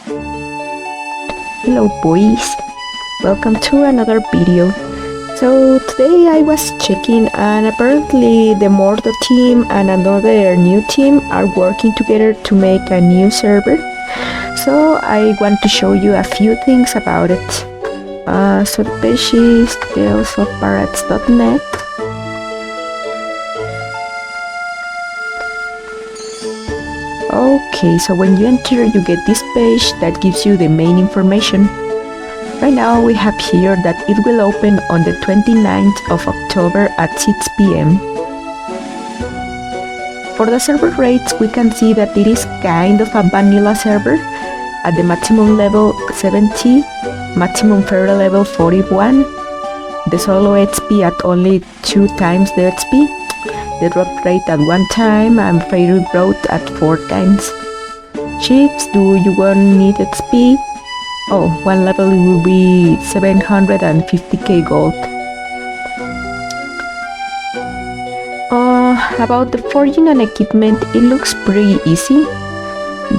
Hello boys, welcome to another video. So today I was checking and apparently the Mordo team and another new team are working together to make a new server. So I want to show you a few things about it. So the page is talesofpirates.net. Okay, so when you enter you get this page that gives you the main information. Right now we have here that it will open on the 29th of October at 6 p.m. For the server rates, we can see that it is kind of a vanilla server at the maximum level 70, maximum fairy level 41, the solo XP at only 2 times the XP, the drop rate at 1 time and fairy growth at 4 times. Chips, do you want need XP? Oh, one level will be 750k gold. About the forging and equipment, it looks pretty easy.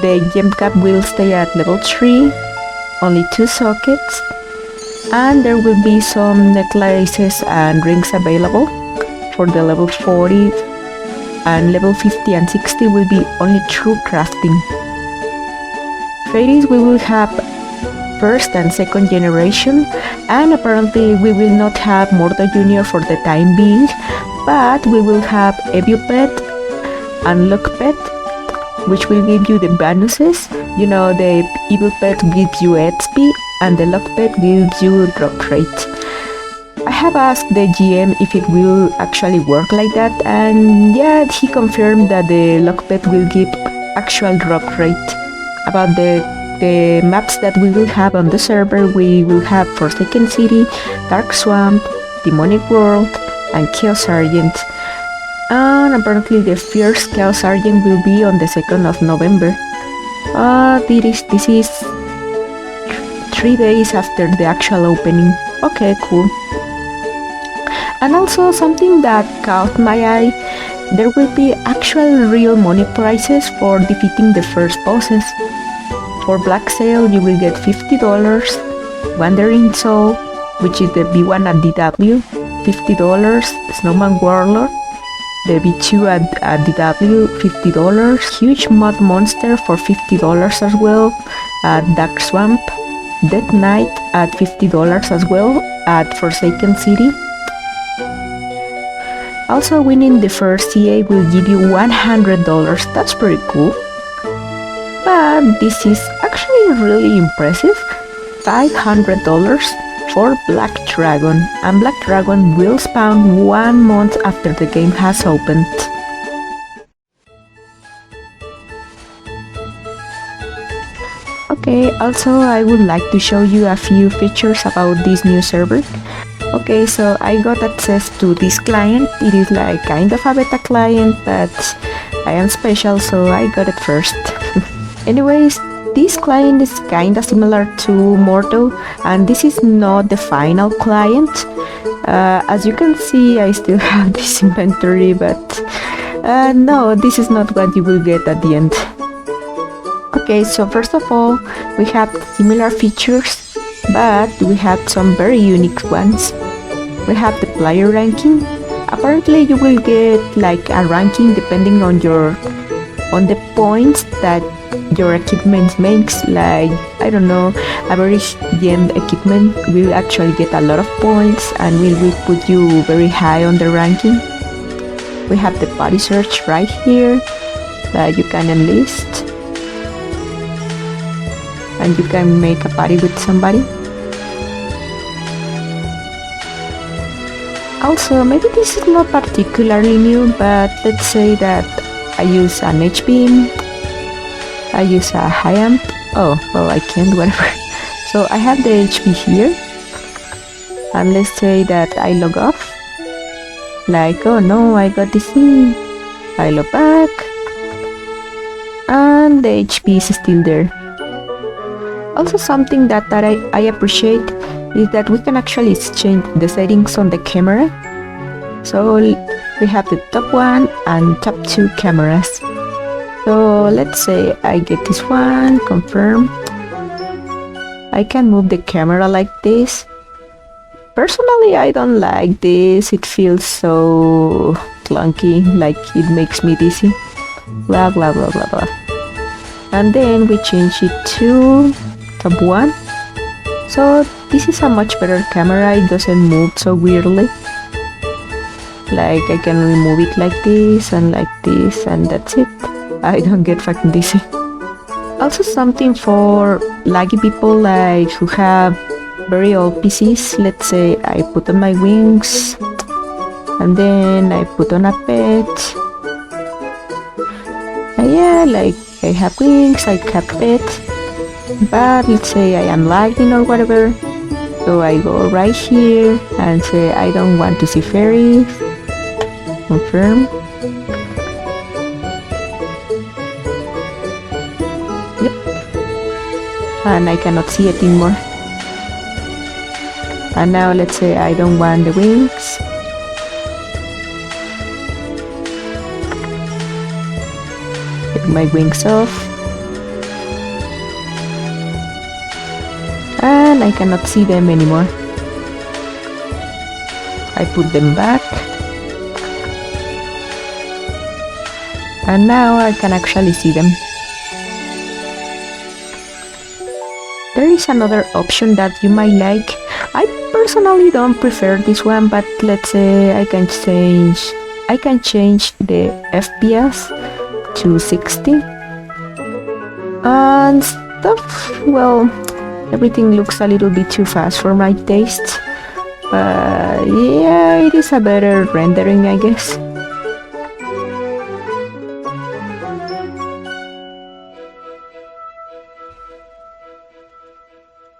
The gem cap will stay at level 3, only 2 sockets, and there will be some necklaces and rings available for the level 40, and level 50 and 60 will be only through crafting. Fairies we will have first and second generation, and apparently we will not have Mordo Jr. for the time being, but we will have Evil Pet and Luck Pet, which will give you the bonuses. You know, the Evil Pet gives you XP and the Luck Pet gives you drop rate. I have asked the GM if it will actually work like that, and yeah, he confirmed that the Luck Pet will give actual drop rate. About the maps that we will have on the server, we will have Forsaken City, Dark Swamp, Demonic World, and Chaos Sergeant. And apparently the first Chaos Sergeant will be on the 2nd of November. This is 3 days after the actual opening. Okay, cool. And also something that caught my eye, there will be actual real money prizes for defeating the first bosses. For Black Sail you will get $50, Wandering Soul, which is the B1 at DW, $50, Snowman Warlord, the B2 at DW, $50, Huge Mud Monster for $50 as well at Dark Swamp, Death Knight at $50 as well at Forsaken City. Also winning the first CA will give you $100, that's pretty cool. But this is actually really impressive, $500 for Black Dragon, and Black Dragon will spawn 1 month after the game has opened. Okay, also I would like to show you a few features about this new server. Okay, so I got access to this client. It is like kind of a beta client, but I am special so I got it first. Anyways, this client is kinda similar to Mordo, and this is not the final client. As you can see, I still have this inventory, but no, this is not what you will get at the end. Okay, so first of all, we have similar features, but we have some very unique ones. We have the player ranking. Apparently you will get like a ranking depending on the points that your equipment makes. Like, I don't know, average gem equipment will actually get a lot of points and will put you very high on the ranking. We have the party search right here that you can enlist, and you can make a party with somebody. Also, maybe this is not particularly new, but let's say that I use an H-beam, I use a high amp. Oh, well, I can't, whatever. So I have the HP here, and let's say that I log off. Like, oh no, I got DC. I log back, and the HP is still there. Also, something that I appreciate is that we can actually change the settings on the camera. So we have the top 1 and top 2 cameras. So let's say I get this one, confirm, I can move the camera like this. Personally, I don't like this. It feels so clunky, like it makes me dizzy. Blah blah blah blah blah. And then we change it to top 1. So this is a much better camera. It doesn't move so weirdly. Like I can remove it like this, and that's it. I don't get fucking dizzy. Also something for laggy people, like who have very old PCs. Let's say I put on my wings, and then I put on a pet. And yeah, like I have wings, I have pet. But let's say I am lagging or whatever. So I go right here and say I don't want to see fairies. Confirm. Yep. And I cannot see it anymore. And now let's say I don't want the wings. Take my wings off. And I cannot see them anymore. I put them back. And now I can actually see them. There is another option that you might like. I personally don't prefer this one, but let's say I can change the FPS to 60 and stuff. Well, everything looks a little bit too fast for my taste, but yeah, it is a better rendering, I guess.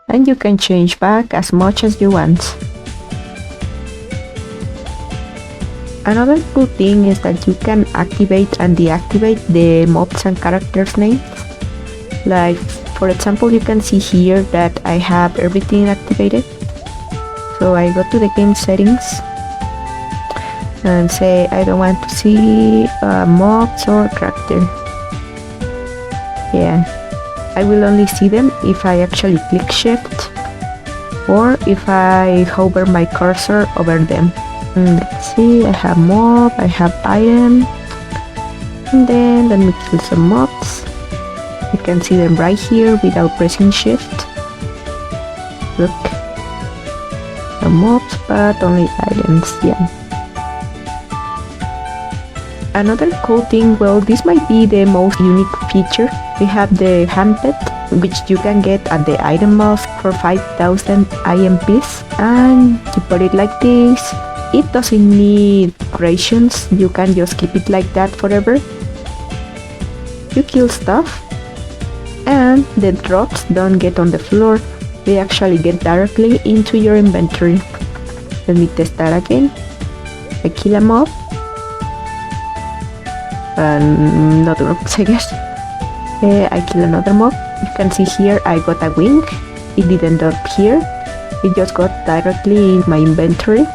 And you can change back as much as you want. Another cool thing is that you can activate and deactivate the mobs and characters' names. Like, for example, you can see here that I have everything activated. So I go to the game settings and say I don't want to see mobs or character. Yeah. I will only see them if I actually click shift or if I hover my cursor over them. Let's see, I have mob, I have item, and then let me kill some mobs. You can see them right here without pressing shift. Look, the mobs, but only items, yeah. Another cool thing, well, this might be the most unique feature. We have the hand pet, which you can get at the item vault for 5,000 IMPs, and you put it like this. It doesn't need rations, you can just keep it like that forever. You kill stuff, and the drops don't get on the floor, they actually get directly into your inventory. Let me test that again. I kill a mob, and not works, I guess. I kill another mob. You can see here I got a wing. It didn't drop here, it just got directly in my inventory.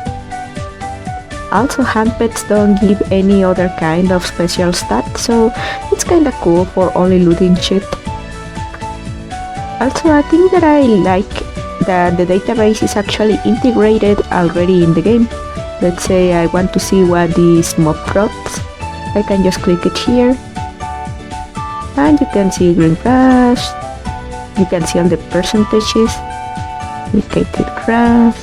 Also, hand pets don't give any other kind of special stat, so it's kinda cool for only looting shit. Also, I think that I like that the database is actually integrated already in the game. Let's say I want to see what this mob drops. I can just click it here, and you can see green grass. You can see on the percentages, indicated grass.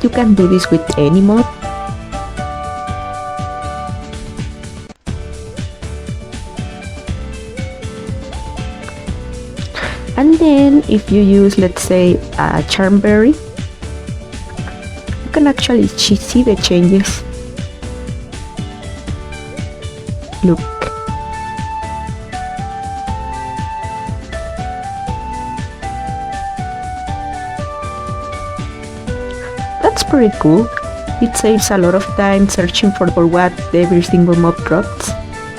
You can do this with any mod. And then if you use, let's say, a charmberry, you can actually see the changes. Look. That's pretty cool. It saves a lot of time searching for what every single mob drops.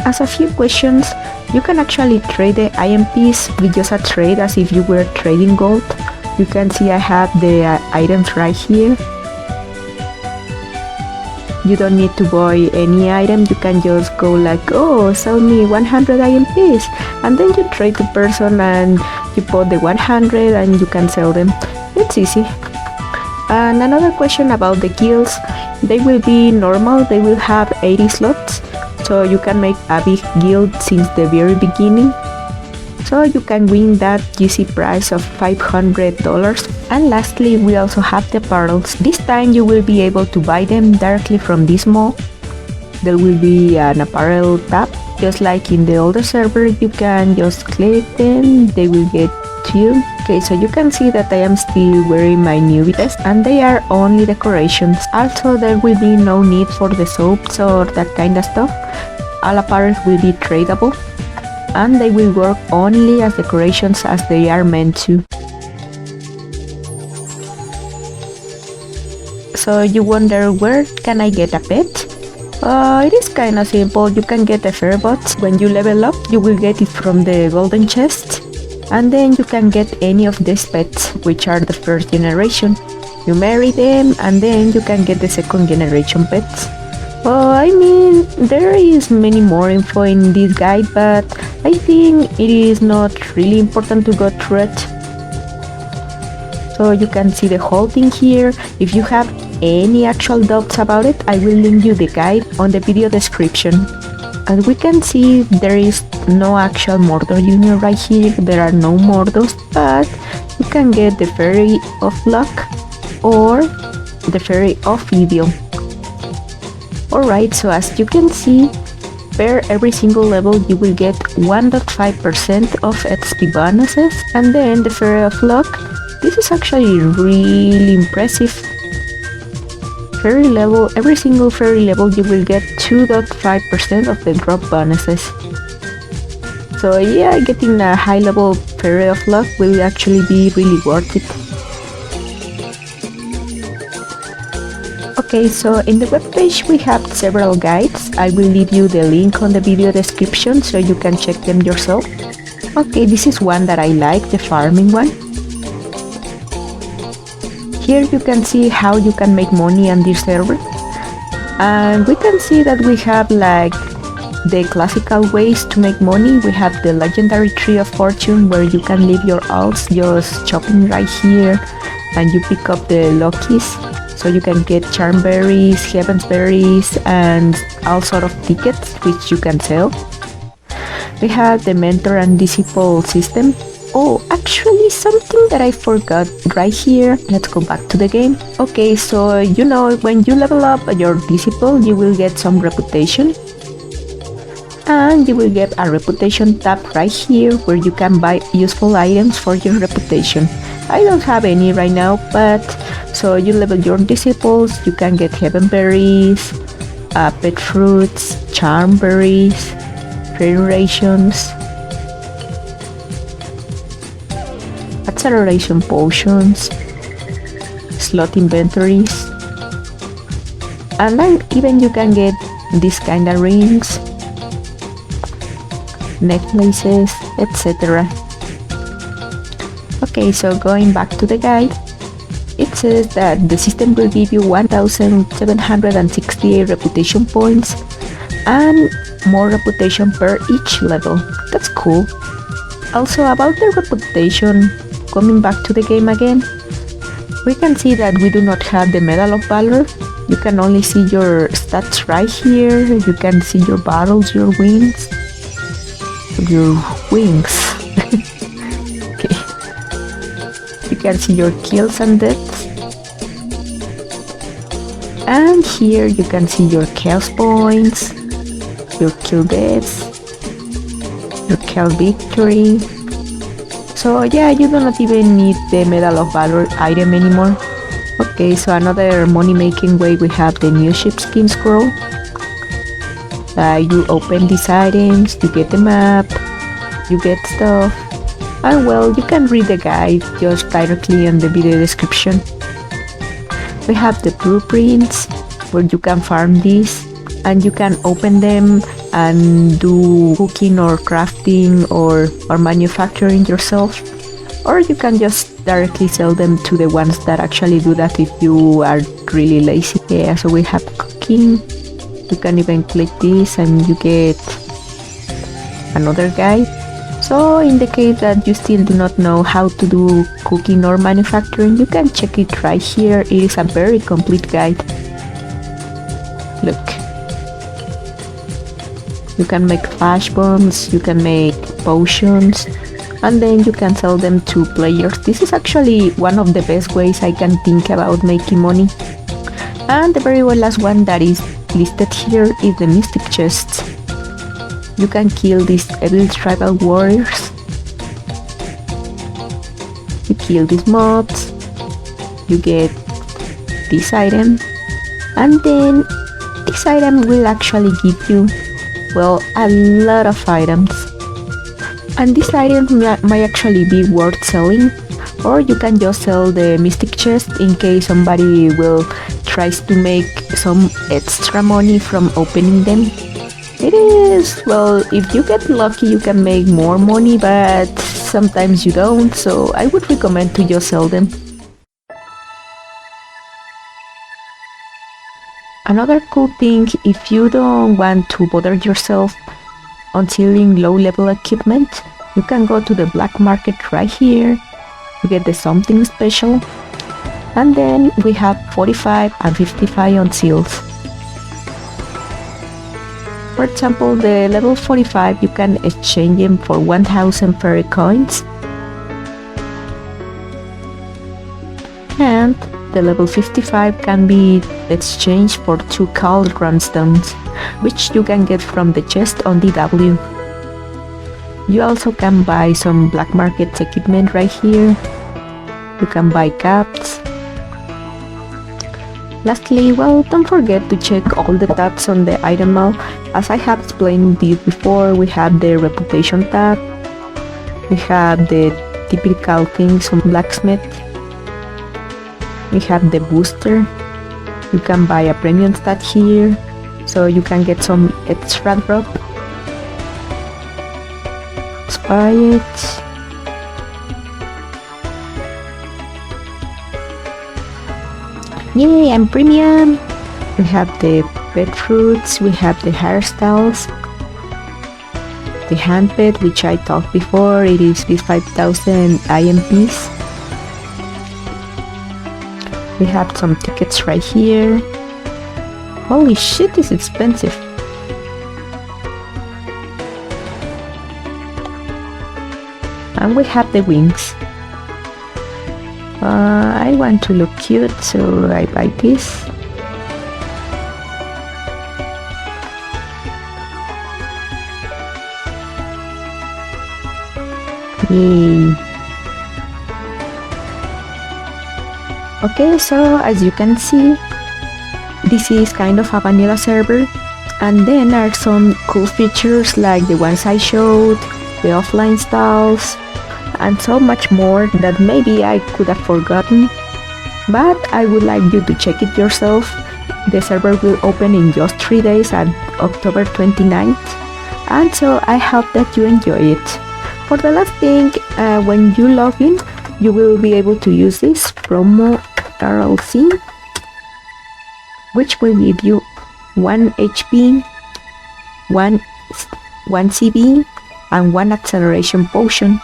As a few questions, you can actually trade the IMPs with just a trade as if you were trading gold. You can see I have the items right here. You don't need to buy any item, you can just go like, oh, sell me 100 IMPs, and then you trade the person and You bought the 100 and you can sell them. It's easy. And another question about the guilds. They will be normal, they will have 80 slots, so you can make a big guild since the very beginning. So you can win that GC prize of $500. And lastly, we also have the apparels. This time you will be able to buy them directly from this mall. There will be an apparel tab, just like in the older server. You can just click them, they will get to you. Okay, so you can see that I am still wearing my newbie vest, and they are only decorations. Also, there will be no need for the soaps or that kind of stuff. All apparel will be tradable, and they will work only as decorations as they are meant to. So you wonder, where can I get a pet? It is kinda simple. You can get a fairbot. When you level up, you will get it from the golden chest, and then you can get any of these pets, which are the first generation. You marry them, and then you can get the second generation pets. I mean, there is many more info in this guide, but I think it is not really important to go through it. So you can see the whole thing here. If you have any actual doubts about it, I will link you the guide on the video description. As we can see, there is no actual Mordor Junior right here. There are no Mordos, but you can get the Fairy of Luck or the Fairy of Evil. Alright, so as you can see, per every single level you will get 1.5% of XP bonuses, and then the Fairy of Luck. This is actually really impressive. Fairy level, every single fairy level you will get 2.5% of the drop bonuses. So yeah, getting a high level Fairy of Luck will actually be really worth it. Okay, so in the webpage we have several guides. I will leave you the link on the video description so you can check them yourself. Okay, this is one that I like, the farming one. Here you can see how you can make money on this server, and we can see that we have like the classical ways to make money. We have the legendary tree of fortune, where you can leave your alts just chopping right here, and you pick up the luckies, so you can get charm berries, heaven's berries, and all sort of tickets which you can sell. We have the mentor and disciple system. Oh, actually something that I forgot right here. Let's go back to the game. Okay, so you know, when you level up your disciple, you will get some reputation. And you will get a reputation tab right here where you can buy useful items for your reputation. I don't have any right now, but so you level your disciples, you can get heaven berries, pet fruits, charm berries, fairy rations, acceleration potions, slot inventories, and then even you can get these kind of rings, necklaces, etc. Okay, so going back to the guide, it says that the system will give you 1,768 reputation points and more reputation per each level. That's cool. Also, about the reputation, coming back to the game again, we can see that we do not have the Medal of Valor. You can only see your stats right here. You can see your battles, your wins. Okay. You can see your kills and deaths. And here you can see your chaos points, your kill deaths, your kill victory. So yeah, you do not even need the Medal of Valor item anymore. Okay, so another money making way, we have the new ship skin scroll. You open these items, you get the map, you get stuff, and well, you can read the guide just directly in the video description. We have the blueprints where you can farm these, and you can open them and do cooking or crafting or manufacturing yourself, or you can just directly sell them to the ones that actually do that if you are really lazy. Yeah, so we have cooking. You can even click this and you get another guide. So in the case that you still do not know how to do cooking or manufacturing, you can check it right here. It is a very complete guide. Look. You can make flash bombs, you can make potions, and then you can sell them to players. This is actually one of the best ways I can think about making money. And the very last one that is listed here is the mystic chests. You can kill these evil tribal warriors. You kill these mobs. You get this item. And then this item will actually give you, well, a lot of items. And this item might actually be worth selling. Or you can just sell the mystic chest in case somebody will tries to make some extra money from opening them. It is, well, if you get lucky you can make more money, but sometimes you don't, so I would recommend to just sell them. Another cool thing, if you don't want to bother yourself on selling low level equipment, you can go to the black market right here. You get the something special, and then we have 45 and 55 on sales. For example, the level 45 you can exchange them for 1000 fairy coins, and the level 55 can be exchanged for 2 cauldron stones, which you can get from the chest on DW. You also can buy some black market equipment right here. You can buy caps. Lastly, well, don't forget to check all the tabs on the item mall. As I have explained this before, we have the reputation tab. We have the typical things on blacksmith. We have the booster. You can buy a premium stat here, so you can get some extra drop. Let's buy it. Yay, I'm premium! We have the pet fruits, we have the hairstyles, the hand pet, which I talked before, it is this 5000 IMPs. We have some tickets right here. Holy shit, it's expensive. And we have the wings. I want to look cute, so I buy this. Yay! Okay, so as you can see, this is kind of a vanilla server, and then are some cool features like the ones I showed, the offline styles, and so much more that maybe I could have forgotten, but I would like you to check it yourself. The server will open in just 3 days at October 29th, and so I hope that you enjoy it. For the last thing, when you log in, you will be able to use this promoRLZ, which will give you 1 HP, 1 CB, and 1 acceleration potion.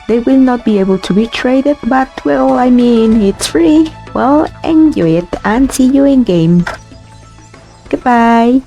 They will not be able to be traded, but well, I mean, it's free. Well, enjoy it and see you in game. Goodbye.